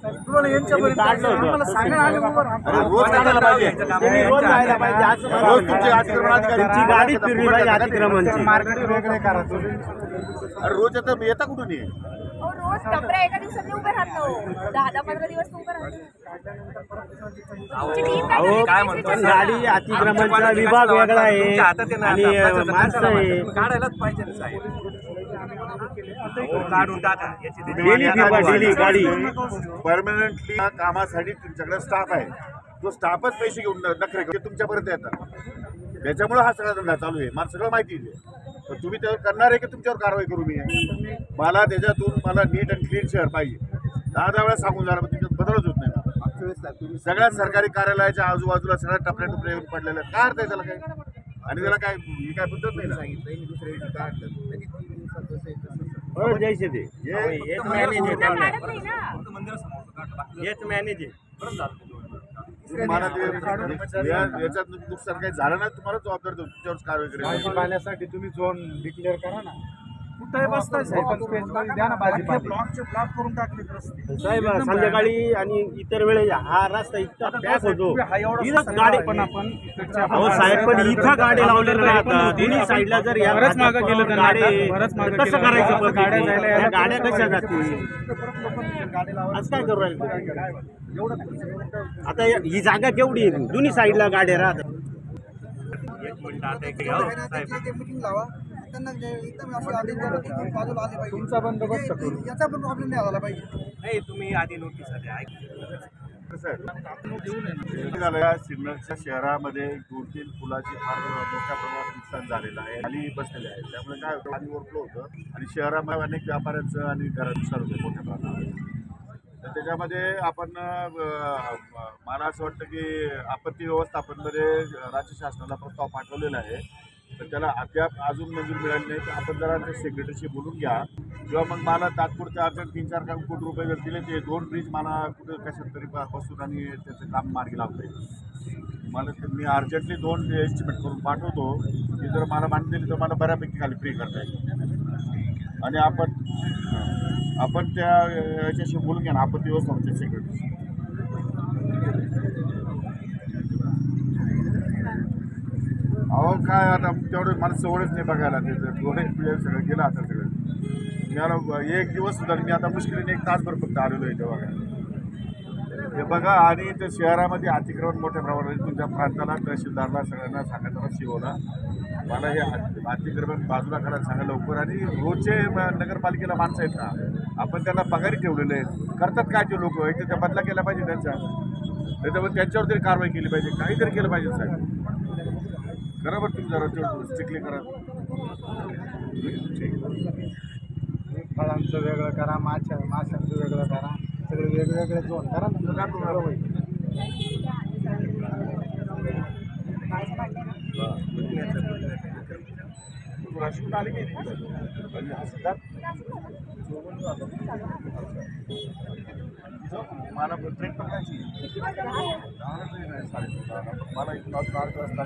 तुम्हाला यांच्यापर्यंत आम्हाला सांगा आम्ही उभं राहतो. रोज काढायला पाहिजे, त्यांनी रोज जायला पाहिजे. रोज तुमची अतिक्रमणाधिकारी गाडी फिरली पाहिजे अतिक्रमणची. मार्केट वेगळे करा तुम्ही. अरे रोज येता कुठून ये रोज टपऱ्या एका दिवसात उभे राहतो 10-15 दिवस उभे राहतो. काय म्हणतो गाडी अतिक्रमणचा विभाग वेगळा आहे आणि माणसं आहे. काढायलाच पाहिजे ना साहेब. काढून टाका डेली गाडी परमनंटली कामासाठी तुमच्याकडे स्टाफ आहे. तो स्टाफच पैसे घेऊन नखरे घेऊन तुमच्यापर्यंत येतात. त्याच्यामुळे हा सगळा धंदा चालू आहे. मला सगळं माहिती आहे. तर तुम्ही त्यावर करणार आहे की तुमच्यावर कारवाई करू मी? मला त्याच्यातून मला नीट अँड क्लीन शहर पाहिजे. 10 वेळा सांगून झालं पण तुमच्यात बदलच होत नाही. सगळ्या सरकारी कार्यालयाच्या आजूबाजूला सगळ्या टपऱ्या टुपऱ्या येऊन पडलेल्या काय अर्थ आहे त्याला? काय आणि त्याला काय ही काय पद्धत नाही ना. द्यायचे ते हेच मॅनेज आहे त्यांना. हेच मॅनेज आहे. तुम्हाला ते याच्यात नुकसान काही झालं ना तुम्हाला जबाबदार तुमच्यावर कारवाई करेल. पाण्यासाठी तुम्ही झोन डिक्लेअर करा ना. कुठे बसताय साहेब? द्या ना भाजीपाला. ब्लॉकचे ब्लॉक करून टाकले रस्ते साहेब. संध्याकाळी आणि इतर वेळेस हा रस्ता इतका पॅक होतो. गाडी पण आपण साहेब पण इथं गाडी लावलेल्या राहतात. दोन्ही साईडला जर बरंच मागं गेलं तर कसं करायचं? गाड्या कशा जातील? असं काय करू राहिले? आता ही जागा केवढी आहे? दोन्ही साईडला गाड्या राहतात. तुमचा बंदोबस्त करू. याचा पण प्रॉब्लेम नाही झाला पाहिजे. नाही तुम्ही आधी नोटीस आधी सिन्नरच्या शहरामध्ये 2-3 पुलाची फार मोठ्या प्रमाणात नुकसान झालेलं आहे. खाली बसलेले आहे. त्यामुळे काय होतं पाणी ओरफलो होतं आणि शहरामध्ये अनेक व्यापाऱ्यांचं आणि घरात नुकसान होतं मोठ्या प्रमाणात. तर त्याच्यामध्ये आपण मला असं वाटतं की आपत्ती व्यवस्थापनमध्ये राज्य शासनाला प्रस्ताव पाठवलेला आहे. तर त्याला अद्याप अजून मंजूर मिळाली नाही. तर आपण जरा त्या सेक्रेटरीशी बोलून घ्या किंवा मग मला तात्पुरते अर्जंट 3-4 कोटी रुपये जर दिले ते 2 ब्रिज मला कुठं कशात तरी बसून आणि त्याचं काम मार्गी लावता येईल. मला मी अर्जंटली 2 एस्टिमेट करून पाठवतो. ती जर मला मान्य दिली तर मला बऱ्यापैकी खाली फ्री करता येईल. आणि आपण त्या याच्याशी बोलून घ्या ना आपत्ती व्यवस्थापनच्या सेक्रेटरीशी. अहो काय आता तेवढं मला सवडच नाही बघायला. ते डोळे सगळं गेलं आता सगळं. मला 1 दिवस सुद्धा मी आता मुश्किलीने 1 तासभर फक्त आलेलो आहे ते बघा. हे बघा आणि त्या शहरामध्ये अतिक्रमण मोठ्या प्रमाणात तुमच्या प्रांताला तहसीलदारला सगळ्यांना सांगायचं शिवला मला हे अतिक्रमण बाजूला करायला सांगा लवकर. आणि रोजचे नगरपालिकेला माणसं आहेत ना आपण त्यांना पगारी ठेवलेले आहेत. करतात काय ते लोक एक त्या बदला केला पाहिजे त्यांचा. त्याच्यामुळे त्यांच्यावर तरी कारवाई केली पाहिजे. काहीतरी केलं पाहिजे साहेब. करा बरं तुम्ही जरा तेवढं स्ट्रिक्टली करा. फळांचं वेगळं करा. माशांचं वेगळं करा. सगळे वेगवेगळे झोन करा ना. मला ट्रेन पकडायची मला 4 वाजता